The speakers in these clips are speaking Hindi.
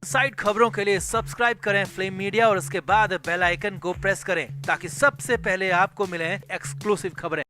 साइड खबरों के लिए सब्सक्राइब करें फ्लेम मीडिया और उसके बाद बेल आइकन को प्रेस करें ताकि सबसे पहले आपको मिले एक्सक्लूसिव खबरें।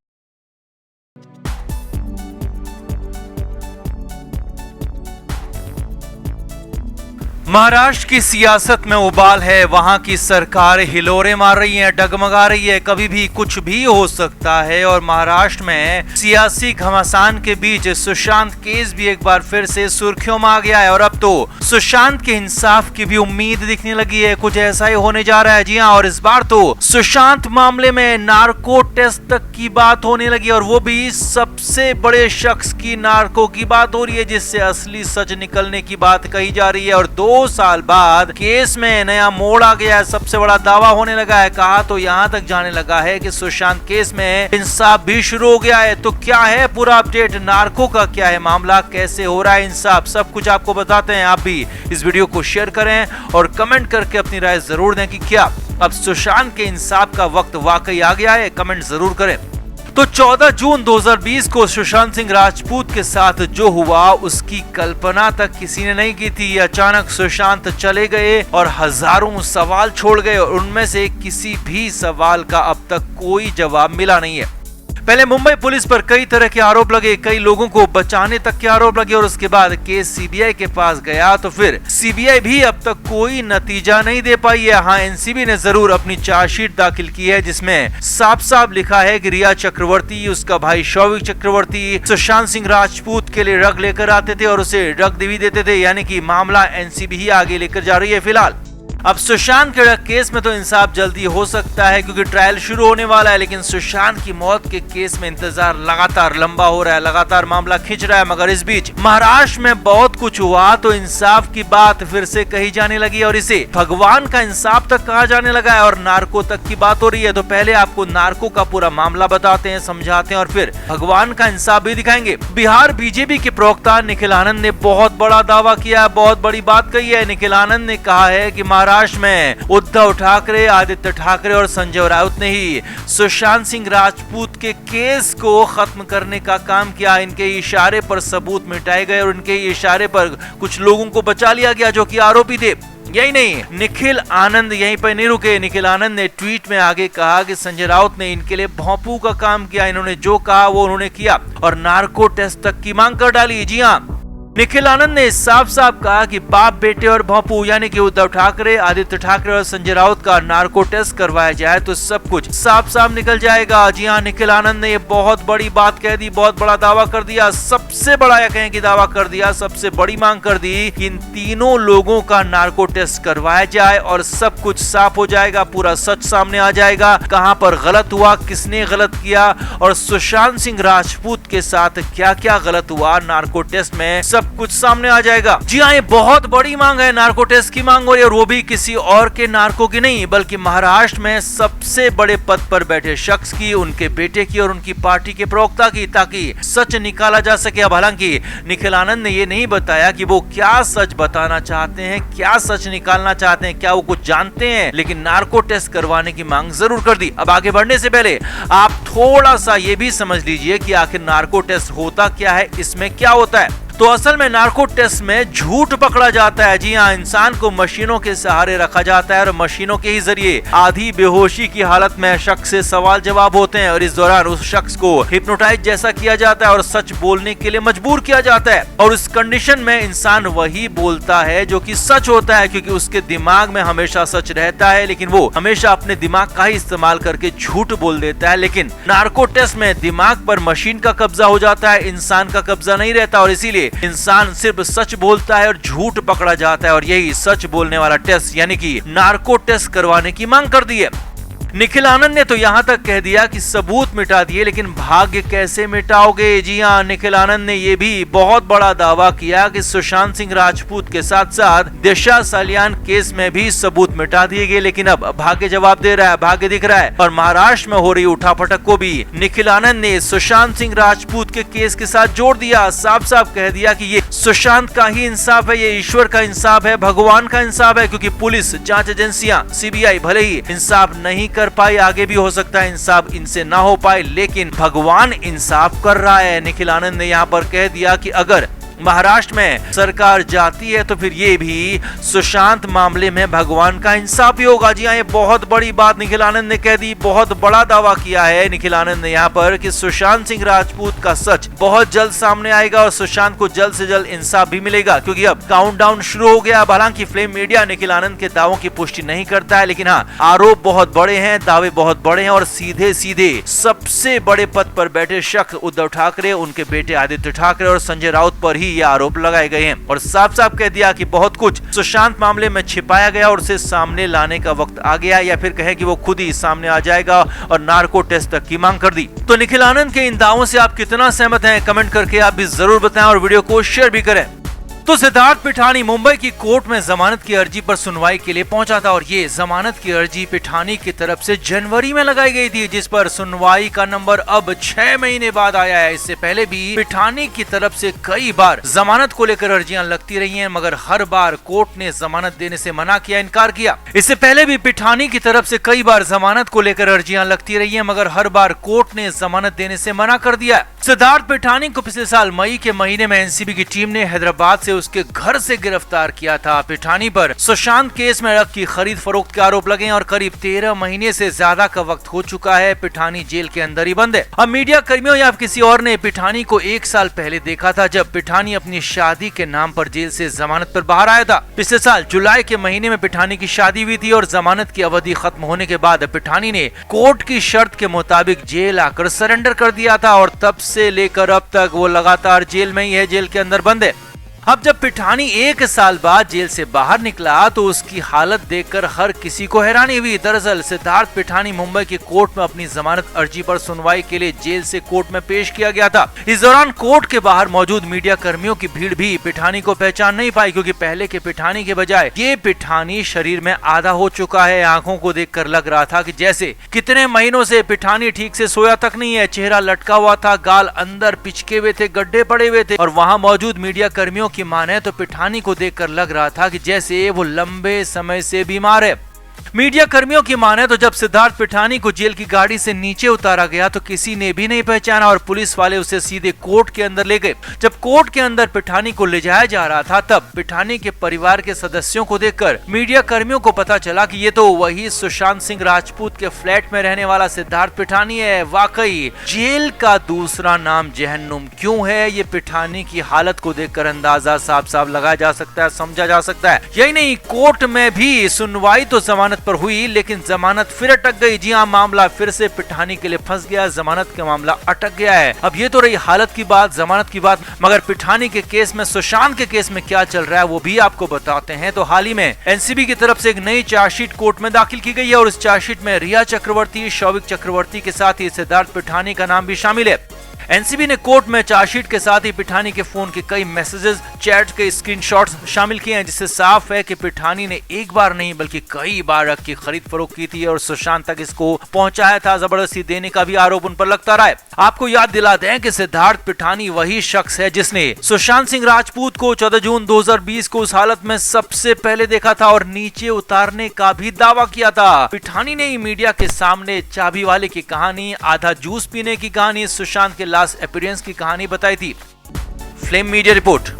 महाराष्ट्र की सियासत में उबाल है। वहां की सरकार हिलोरे मार रही है, डगमगा रही है, कभी भी कुछ भी हो सकता है। और महाराष्ट्र में सियासी घमासान के बीच सुशांत केस भी एक बार फिर से सुर्खियों में आ गया है और अब तो सुशांत के इंसाफ की भी उम्मीद दिखने लगी है। कुछ ऐसा ही होने जा रहा है। जी हाँ, और इस बार तो सुशांत मामले में नार्को टेस्ट तक की बात होने लगी और वो भी सबसे बड़े शख्स की नार्को की बात हो रही है, जिससे असली सच निकलने की बात कही जा रही है। और 2 साल बाद केस में नया मोड़ आ गया है, सबसे बड़ा दावा होने लगा है। कहा तो यहां तक जाने लगा है कि सुशांत केस में इंसाफ भी शुरू हो गया है। तो क्या है पूरा अपडेट, नार्को का क्या है मामला, कैसे हो रहा है इंसाफ, सब कुछ आपको बताते हैं। आप भी इस वीडियो को शेयर करें और कमेंट करके अपनी राय जरूर दें कि क्या अब सुशांत के इंसाफ का वक्त वाकई आ गया है। कमेंट जरूर करें। तो 14 जून 2020 को सुशांत सिंह राजपूत के साथ जो हुआ उसकी कल्पना तक किसी ने नहीं की थी। अचानक सुशांत चले गए और हजारों सवाल छोड़ गए और उनमें से किसी भी सवाल का अब तक कोई जवाब मिला नहीं है। पहले मुंबई पुलिस पर कई तरह के आरोप लगे, कई लोगों को बचाने तक के आरोप लगे और उसके बाद केस सीबीआई के पास गया तो फिर सीबीआई भी अब तक कोई नतीजा नहीं दे पाई है। हाँ, एनसीबी ने जरूर अपनी चार्जशीट दाखिल की है जिसमें साफ साफ लिखा है कि रिया चक्रवर्ती, उसका भाई शौविक चक्रवर्ती सुशांत सिंह राजपूत के लिए ड्रग लेकर आते थे और उसे ड्रग भी देते थे। यानी कि मामला एनसीबी ही आगे लेकर जा रही है। फिलहाल अब सुशांत के केस में तो इंसाफ जल्दी हो सकता है क्योंकि ट्रायल शुरू होने वाला है, लेकिन सुशांत की मौत के केस में इंतजार लगातार लंबा हो रहा है, लगातार मामला खिंच रहा है। मगर इस बीच महाराष्ट्र में बहुत कुछ हुआ तो इंसाफ की बात फिर से कही जाने लगी और इसे भगवान का इंसाफ तक कहा जाने लगा है और नार्को तक की बात हो रही है। तो पहले आपको नार्को का पूरा मामला बताते हैं, समझाते हैं और फिर भगवान का इंसाफ भी दिखाएंगे। बिहार बीजेपी के प्रवक्ता निखिल आनंद ने बहुत बड़ा दावा किया, बहुत बड़ी बात कही है। निखिल आनंद ने कहा है कि महाराष्ट्र में उद्धव ठाकरे, आदित्य ठाकरे और संजय राउत ने ही सुशांत सिंह राजपूत के केस को खत्म करने का काम किया। इनके इशारे पर सबूत मिटाए गए और इनके इशारे पर कुछ लोगों को बचा लिया गया जो कि आरोपी थे। यही नहीं, निखिल आनंद यहीं पर नहीं रुके। निखिल आनंद ने ट्वीट में आगे कहा कि संजय राउत ने इनके लिए भोंपू का काम किया, इन्होंने जो कहा वो उन्होंने किया और नार्को टेस्ट तक की मांग कर डाली। जी हाँ, निखिल आनंद ने साफ साफ कहा कि बाप बेटे और भोंपू यानी कि उद्धव ठाकरे, आदित्य ठाकरे और संजय राउत का नार्को टेस्ट करवाया जाए तो सब कुछ साफ साफ निकल जाएगा। जी हाँ, निखिल आनंद ने ये बहुत बड़ी बात कह दी, बहुत बड़ा दावा कर दिया, सबसे बड़ा या कहें कि दावा कर दिया, सबसे बड़ी मांग कर दी कि इन तीनों लोगों का नार्को टेस्ट करवाया जाए और सब कुछ साफ हो जाएगा, पूरा सच सामने आ जाएगा, कहां पर गलत हुआ, किसने गलत किया और सुशांत सिंह राजपूत के साथ क्या क्या गलत हुआ नार्को टेस्ट में, सब कुछ सामने आ जाएगा। जी हाँ, ये बहुत बड़ी मांग है, नार्को टेस्ट की मांग हो रही है और वो भी किसी और के नार्को की नहीं बल्कि महाराष्ट्र में सबसे बड़े पद पर बैठे शख्स की, उनके बेटे की और उनकी पार्टी के प्रवक्ता की, ताकि सच निकाला जा सके। अब हालांकि निखिल आनंद ने ये नहीं बताया कि वो क्या सच बताना चाहते हैं, क्या सच निकालना चाहते हैं, क्या वो कुछ जानते हैं, लेकिन नार्को टेस्ट करवाने की मांग जरूर कर दी। अब आगे बढ़ने से पहले आप थोड़ा सा ये भी समझ लीजिए कि आखिर नार्को टेस्ट होता क्या है, इसमें क्या होता है। तो असल में नार्को टेस्ट में झूठ पकड़ा जाता है। जी हाँ, इंसान को मशीनों के सहारे रखा जाता है और मशीनों के ही जरिए आधी बेहोशी की हालत में शख्स से सवाल जवाब होते हैं और इस दौरान उस शख्स को हिप्नोटाइज जैसा किया जाता है और सच बोलने के लिए मजबूर किया जाता है और उस कंडीशन में इंसान वही बोलता है जो कि सच होता है क्योंकि उसके दिमाग में हमेशा सच रहता है, लेकिन वो हमेशा अपने दिमाग का ही इस्तेमाल करके झूठ बोल देता है। लेकिन नार्को टेस्ट में दिमाग पर मशीन का कब्जा हो जाता है, इंसान का कब्जा नहीं रहता और इसीलिए इंसान सिर्फ सच बोलता है और झूठ पकड़ा जाता है और यही सच बोलने वाला टेस्ट यानी कि नार्को टेस्ट करवाने की मांग कर दी है। निखिल आनंद ने तो यहाँ तक कह दिया कि सबूत मिटा दिए, लेकिन भाग्य कैसे मिटाओगे। जी हाँ, निखिल आनंद ने ये भी बहुत बड़ा दावा किया कि सुशांत सिंह राजपूत के साथ साथ दिशा सालियान केस में भी सबूत मिटा दिए गए, लेकिन अब भाग्य जवाब दे रहा है, भाग्य दिख रहा है। और महाराष्ट्र में हो रही उठापटक को भी निखिल आनंद ने सुशांत सिंह राजपूत के केस के साथ जोड़ दिया, साफ साफ कह दिया कि ये सुशांत का ही इंसाफ है, ये ईश्वर का इंसाफ है, भगवान का इंसाफ है, क्योंकि पुलिस, जांच एजेंसियां, सीबीआई भले ही इंसाफ नहीं कर पाई, आगे भी हो सकता है इंसाफ इनसे ना हो पाए, लेकिन भगवान इंसाफ कर रहा है। निखिल आनंद ने यहाँ पर कह दिया कि अगर महाराष्ट्र में सरकार जाती है तो फिर ये भी सुशांत मामले में भगवान का इंसाफ ही होगा। जी हाँ, ये बहुत बड़ी बात निखिल आनंद ने कह दी, बहुत बड़ा दावा किया है निखिल आनंद ने यहाँ पर कि सुशांत सिंह राजपूत का सच बहुत जल्द सामने आएगा और सुशांत को जल्द से जल्द इंसाफ भी मिलेगा, क्योंकि अब काउंटडाउन शुरू हो गया। हालांकि फिल्म मीडिया निखिल आनंद के दावों की पुष्टि नहीं करता है, लेकिन हाँ, आरोप बहुत बड़े हैं, दावे बहुत बड़े हैं और सीधे सीधे सबसे बड़े पद पर बैठे शख्स उद्धव ठाकरे, उनके बेटे आदित्य ठाकरे और संजय राउत पर ही ये आरोप लगाए गए हैं और साफ साफ कह दिया कि बहुत कुछ सुशांत मामले में छिपाया गया और उसे सामने लाने का वक्त आ गया, या फिर कहें कि वो खुद ही सामने आ जाएगा और नार्को टेस्ट तक की मांग कर दी। तो निखिल आनंद के इन दावों से आप कितना सहमत हैं, कमेंट करके आप भी जरूर बताएं और वीडियो को शेयर भी करें। तो सिद्धार्थ पिठानी मुंबई की कोर्ट में जमानत की अर्जी पर सुनवाई के लिए पहुंचा था और ये जमानत की अर्जी पिठानी की तरफ से जनवरी में लगाई गई थी, जिस पर सुनवाई का नंबर अब 6 महीने बाद आया है। इससे पहले भी पिठानी की तरफ से कई बार जमानत को लेकर अर्जियां लगती रही हैं, मगर हर बार कोर्ट ने जमानत देने से मना किया, इनकार किया। इससे पहले भी पिठानी की तरफ से कई बार जमानत को लेकर अर्जियां लगती रही हैं, मगर हर बार कोर्ट ने जमानत देने से मना कर दिया। सिद्धार्थ पिठानी को पिछले साल मई के महीने में एनसीबी की टीम ने हैदराबाद से उसके घर से गिरफ्तार किया था। पिठानी पर सुशांत केस में रख की खरीद फरोख्त के आरोप लगे और करीब 13 महीने से ज्यादा का वक्त हो चुका है। पिठानी जेल के अंदर ही बंद है। अब मीडिया कर्मियों या किसी और ने पिठानी को 1 साल पहले देखा था, जब पिठानी अपनी शादी के नाम पर जेल से जमानत पर बाहर आया था। पिछले साल जुलाई के महीने में पिठानी की शादी हुई थी और जमानत की अवधि खत्म होने के बाद पिठानी ने कोर्ट की शर्त के मुताबिक जेल आकर सरेंडर कर दिया था और तब से लेकर अब तक वो लगातार जेल में ही है, जेल के अंदर बंद है। अब जब पिठानी 1 साल बाद जेल से बाहर निकला तो उसकी हालत देखकर हर किसी को हैरानी हुई। दरअसल सिद्धार्थ पिठानी मुंबई की कोर्ट में अपनी जमानत अर्जी पर सुनवाई के लिए जेल से कोर्ट में पेश किया गया था। इस दौरान कोर्ट के बाहर मौजूद मीडिया कर्मियों की भीड़ भी पिठानी को पहचान नहीं पाई, क्योंकि पहले के पिठानी के बजाय ये पिठानी शरीर में आधा हो चुका है। आंखों को देखकर लग रहा था कि जैसे कितने महीनों से पिठानी ठीक से सोया तक नहीं है। चेहरा लटका हुआ था, गाल अंदर पिचके हुए थे, गड्ढे पड़े हुए थे और वहाँ मौजूद मीडिया कर्मियों की माने तो पिठानी को देखकर लग रहा था कि जैसे वो लंबे समय से बीमार है। मीडिया कर्मियों की माने तो जब सिद्धार्थ पिठानी को जेल की गाड़ी से नीचे उतारा गया तो किसी ने भी नहीं पहचाना और पुलिस वाले उसे सीधे कोर्ट के अंदर ले गए। जब कोर्ट के अंदर पिठानी को ले जाया जा रहा था तब पिठानी के परिवार के सदस्यों को देखकर मीडिया कर्मियों को पता चला कि ये तो वही सुशांत सिंह राजपूत के फ्लैट में रहने वाला सिद्धार्थ पिठानी है। वाकई जेल का दूसरा नाम जहन्नुम क्यों है, ये पिठानी की हालत को देखकर अंदाजा साफ साफ लगाया जा सकता है, समझा जा सकता है। यही नहीं, कोर्ट में भी सुनवाई तो जमानत पर हुई लेकिन जमानत फिर अटक गई। जी हाँ, मामला फिर से पिठानी के लिए फंस गया, जमानत का मामला अटक गया है। अब ये तो रही हालत की बात, जमानत की बात, मगर पिठानी के केस में, सुशांत के केस में क्या चल रहा है वो भी आपको बताते हैं। तो हाल ही में एनसीबी की तरफ से एक नई चार्जशीट कोर्ट में दाखिल की गई है और इस चार्जशीट में रिया चक्रवर्ती, शौविक चक्रवर्ती के साथ ही सिद्धार्थ पिठानी का नाम भी शामिल है। एनसीबी ने कोर्ट में चार्जशीट के साथ ही पिठानी के फोन के कई मैसेजेस, चैट के स्क्रीनशॉट्स शामिल किए हैं, जिससे साफ है कि पिठानी ने एक बार नहीं बल्कि कई बार रख की खरीद फरोख्त की थी और सुशांत तक इसको पहुंचाया था। जबरदस्ती देने का भी आरोप उन पर लगता रहा है। आपको याद दिला दें कि सिद्धार्थ पिठानी वही शख्स है जिसने सुशांत सिंह राजपूत को 14 जून 2020 को उस हालत में सबसे पहले देखा था और नीचे उतारने का भी दावा किया था। पिठानी ने ही मीडिया के सामने चाबी वाले की कहानी, आधा जूस पीने की कहानी, सुशांत के लास्ट अपीयरेंस की कहानी बताई थी। Flame media report.